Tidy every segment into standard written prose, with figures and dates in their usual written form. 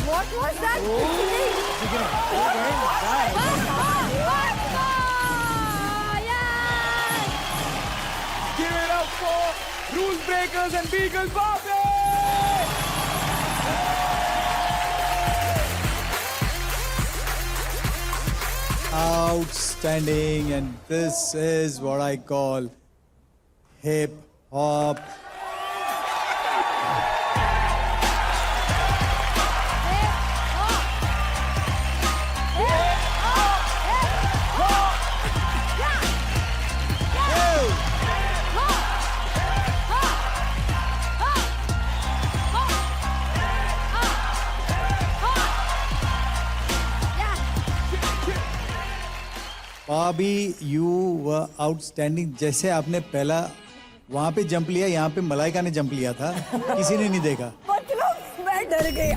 What was that? Give it up for Rules Breakers and Beagles Bobby! Outstanding, and this is what I call hip hop. Bobby, you were outstanding. जैसे आपने पहला वहाँ पे jump लिया, यहाँ पे मलाइका ने जंप लिया था, किसी ने नहीं देखा. मतलब मैं डर गई.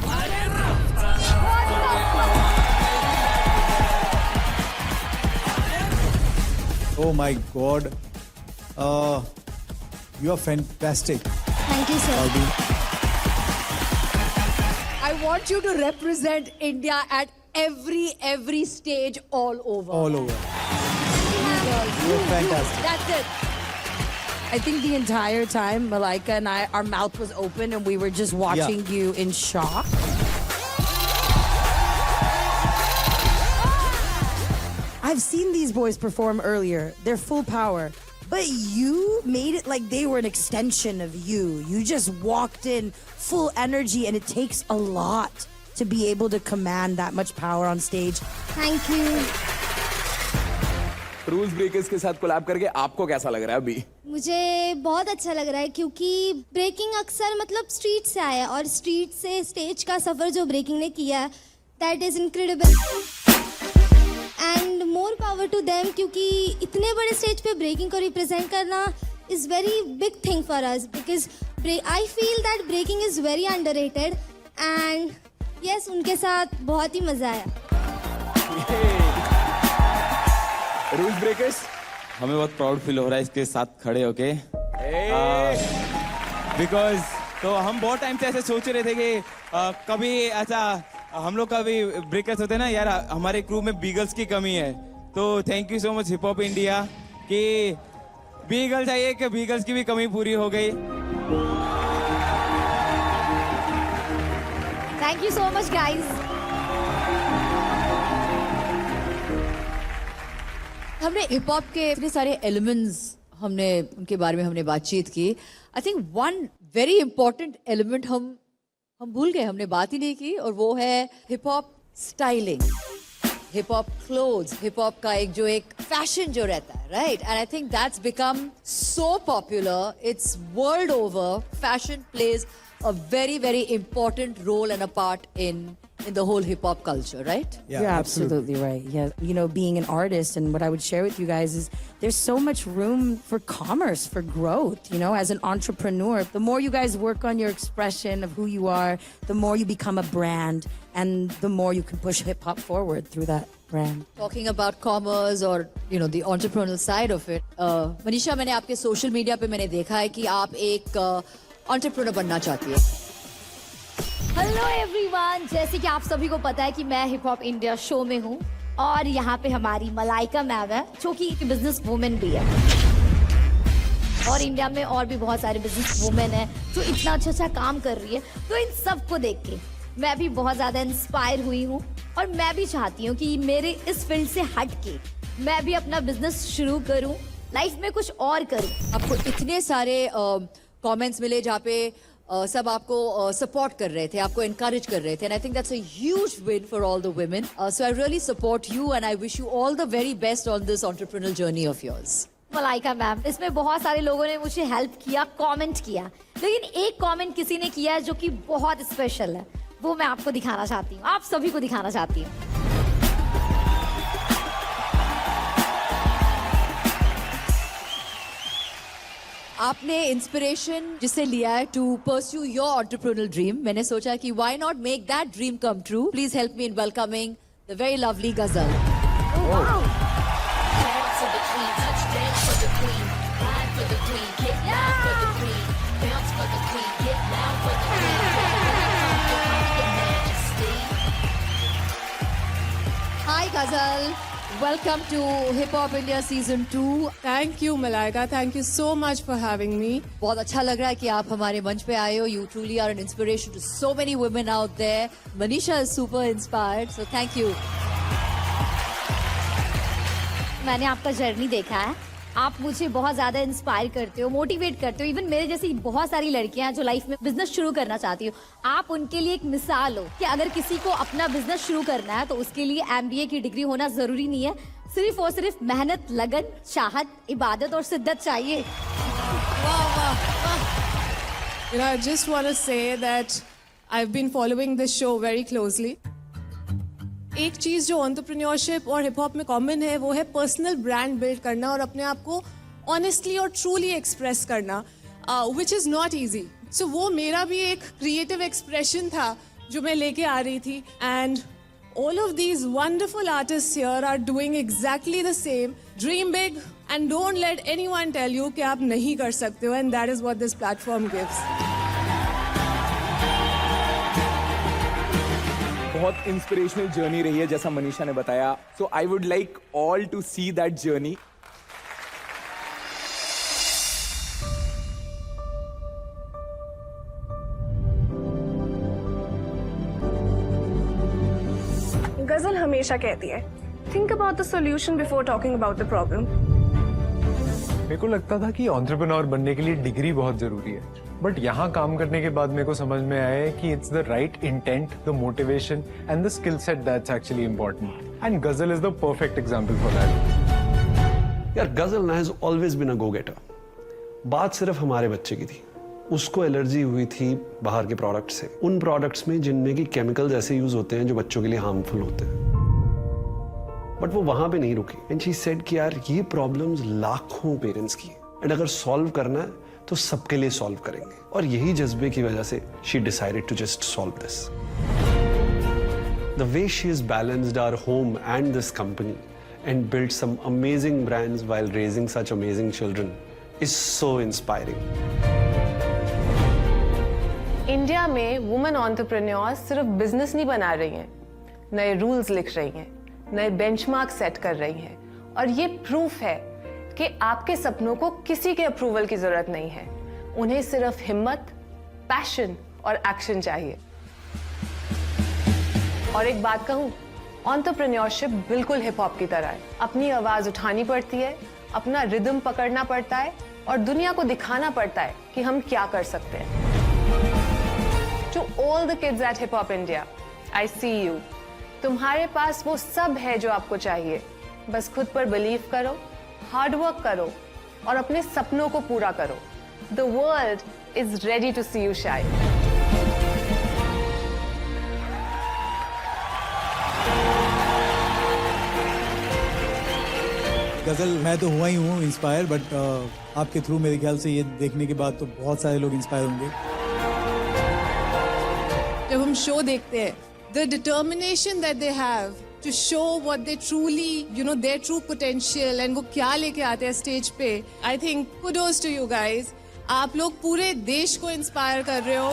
Oh my God, you are fantastic. Thank you, sir. Bobby. I want you to represent India at every stage all over. All over. You're fantastic. That's it. I think the entire time, Malaika and I, our mouth was open and we were just watching you in shock. I've seen these boys perform earlier. They're full power. But you made it like they were an extension of you. You just walked in full energy, and it takes a lot to be able to command that much power on stage. Thank you. Rules breakers के साथ collab करके आपको कैसा लग रहा है अभी? मुझे बहुत अच्छा लग रहा है क्योंकि ब्रेकिंग अक्सर मतलब स्ट्रीट से आया है और स्ट्रीट से स्टेज का सफर जो ब्रेकिंग ने किया है, that is incredible and more power to them क्योंकि इतने बड़े स्टेज पे ब्रेकिंग को रिप्रेजेंट करना is very big thing for us because I feel that breaking is very underrated and yes उनके साथ बहुत ही मजा आया. रूल्स ब्रेकर्स, हमें बहुत प्राउड फील हो रहा है इसके साथ खड़े होके, बिकॉज तो हम बहुत टाइम से ऐसे सोच रहे थे कि कभी ऐसा हम लोग का भी ब्रेकर्स होते हैं ना यार, हमारे क्रू में बीगल्स की कमी है. तो thank you so much hip hop India कि बीगल्स चाहिए कि बीगल्स की भी कमी पूरी हो गई. Thank you so much guys. हमने हिप हॉप के इतने सारे एलिमेंट्स हमने उनके बारे में हमने बातचीत की. I think one very important element हम भूल गए, हमने बात ही नहीं की, और वो है hip hop styling, hip hop clothes, hip hop का एक फैशन जो रहता है, right? And I think that's become so popular. It's world over. Fashion plays a very important role and a part in the whole hip hop culture, right? You're absolutely right. Yeah, you know, being an artist, and what I would share with you guys is there's so much room for commerce, for growth. You know, as an entrepreneur, the more you guys work on your expression of who you are, the more you become a brand, and the more you can push hip hop forward through that brand. Talking about commerce or you know the entrepreneurial side of it, Manisha, मैंने आपके social media पे मैंने देखा है कि आप एक entrepreneur बनना चाहती है. हेलो एवरीवन, जैसे कि आप सभी को पता है कि मैं हिप हॉप इंडिया शो में हूँ और यहाँ पे हमारी मलाइका मैम है जो कि बिजनेस वुमेन भी है और इंडिया में और भी बहुत सारे बिजनेस वुमेन है जो इतना अच्छा काम कर रही है. तो इन सब को देख के मैं भी बहुत ज्यादा इंस्पायर हुई हूँ और मैं भी चाहती हूँ कि मेरे इस फील्ड से हट के मैं भी अपना बिजनेस शुरू करूँ, लाइफ में कुछ और करूँ. आपको इतने सारे कमेंट्स मिले जहाँ पे सब आपको सपोर्ट कर रहे थे, आपको एनकरेज कर रहे थे, and I think that's a huge win for all the women. So I really support you and I wish you all the very best on this entrepreneurial journey of yours. Malaika ma'am, इसमें बहुत सारे लोगों ने मुझे help किया, comment किया, लेकिन एक कमेंट किसी ने किया है जो कि बहुत स्पेशल है, वो मैं आपको दिखाना चाहती हूँ, आप सभी को दिखाना चाहती हूँ. आपने इंस्पिरेशन जिससे लिया है to pursue your entrepreneurial dream, मैंने सोचा कि why not make that dream come true. Please help me in welcoming the very lovely Ghazal. Yeah! Ghazal. Welcome to Hip Hop India Season 2. Thank you, Malaika. Thank you so much for having me. बहुत अच्छा लग रहा है कि आप हमारे मंच पे आए हो. You truly are an inspiration to so many women out there. Manisha is super inspired, so thank you. मैंने आपका जर्नी देखा है. आप मुझे बहुत ज्यादा इंस्पायर करते हो, मोटिवेट करते हो. इवन मेरे जैसी बहुत सारी लड़कियां हैं जो लाइफ में बिजनेस शुरू करना चाहती हो. आप उनके लिए एक मिसाल हो कि अगर किसी को अपना बिजनेस शुरू करना है तो उसके लिए MBA की डिग्री होना जरूरी नहीं है. सिर्फ और सिर्फ मेहनत, लगन, चाहत, इबादत और शिद्दत चाहिए. You know, I just want to say that I've been following this show very closely. एक चीज जो एंटरप्रेन्योरशिप और हिप हॉप में कॉमन है वो है पर्सनल ब्रांड बिल्ड करना और अपने आप को ऑनेस्टली और ट्रूली एक्सप्रेस करना, विच इज नॉट इजी. सो वो मेरा भी एक क्रिएटिव एक्सप्रेशन था जो मैं लेके आ रही थी. And all of these wonderful artists here are doing exactly the same. Dream big and don't let anyone tell you कि आप नहीं कर सकते हो, and that is what this platform gives. बहुत इंस्पिरेशनल जर्नी रही है जैसा मनीषा ने बताया. So I would like all to see that journey. Ghazal हमेशा कहती है, think about the solution before talking about the problem. मेरे को लगता था कि एंटरप्रेन्योर बनने के लिए डिग्री बहुत जरूरी है, बट यहाँ काम करने के बाद मेरे को समझ में आया है कि it's the right intent, the motivation and the skill set that's actually important. And Ghazal is the perfect example for that. यार गजल ना has always been a go getter. बात सिर्फ हमारे बच्चे की थी. उसको एलर्जी हुई थी बाहर के प्रोडक्ट से, उन प्रोडक्ट्स में जिनमें कि केमिकल्स ऐसे यूज होते हैं जो बच्चों के लिए हार्मफुल होते हैं. बट वो वहां पे नहीं रुकी एंड शी सेड कि यार ये प्रॉब्लम्स लाखों पेरेंट्स की है एंड अगर सॉल्व करना है तो सबके लिए सॉल्व करेंगे. और यही जज्बे की वजह से she decided to just solve this. The way she is balanced our home and this company and build some amazing brands while raising such amazing children is so inspiring. India में women entrepreneurs सिर्फ business नहीं बना रही हैं, नए rules लिख रही हैं, नए बेंचमार्क सेट कर रही हैं. और ये प्रूफ है कि आपके सपनों को किसी के अप्रूवल की जरूरत नहीं है. उन्हें सिर्फ हिम्मत, पैशन और एक्शन चाहिए. और एक बात कहूं, एंटरप्रेन्योरशिप बिल्कुल हिप हॉप की तरह है. अपनी आवाज उठानी पड़ती है, अपना रिदम पकड़ना पड़ता है और दुनिया को दिखाना पड़ता है कि हम क्या कर सकते हैं. To all the kids at hip hop India, I see you. तुम्हारे पास वो सब है जो आपको चाहिए. बस खुद पर बिलीव करो, हार्ड वर्क करो और अपने सपनों को पूरा करो. The world is ready to see you shine. Ghazal मैं तो हुआ ही हूँ इंस्पायर, बट आपके थ्रू मेरे ख्याल से ये देखने के बाद तो बहुत सारे लोग इंस्पायर होंगे. जब हम शो देखते हैं, the determination that they have to show what they truly, you know, their true potential and वो क्या लेके आते हैं स्टेज पे, I think kudos to you guys. आप लोग पूरे देश को इंस्पायर कर रहे हो.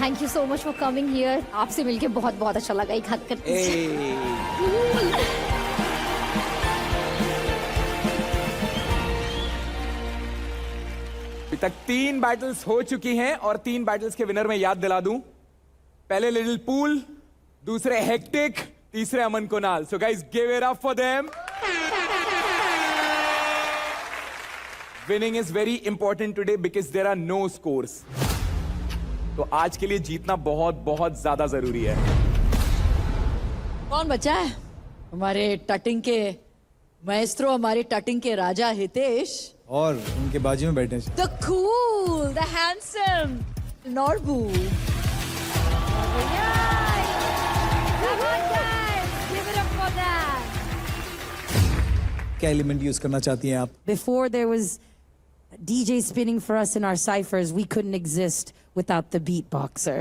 Thank you so much for coming here. आपसे मिलके बहुत बहुत अच्छा लगा. एक हाथ करते अभी तक 3 बैटल्स हो चुकी हैं और 3 बैटल्स के विनर मैं याद दिला दूं. पहले लिटिल पूल, दूसरे हेक्टिक, तीसरे Aman Kunal. So guys give it up for them. Winning is very important today because there are no scores. तो आज के लिए जीतना बहुत बहुत ज्यादा जरूरी है. कौन बचा है? हमारे टटिंग के माएस्ट्रो, हमारे टटिंग के राजा हितेश और उनके बाजू में बैठे हैं. The cool, the handsome Norbu. Come on guys, give it up for that. क्या एलिमेंट यूज करना चाहती हैं आप? Before there was DJ spinning for us in our ciphers, we couldn't exist without the beatboxer.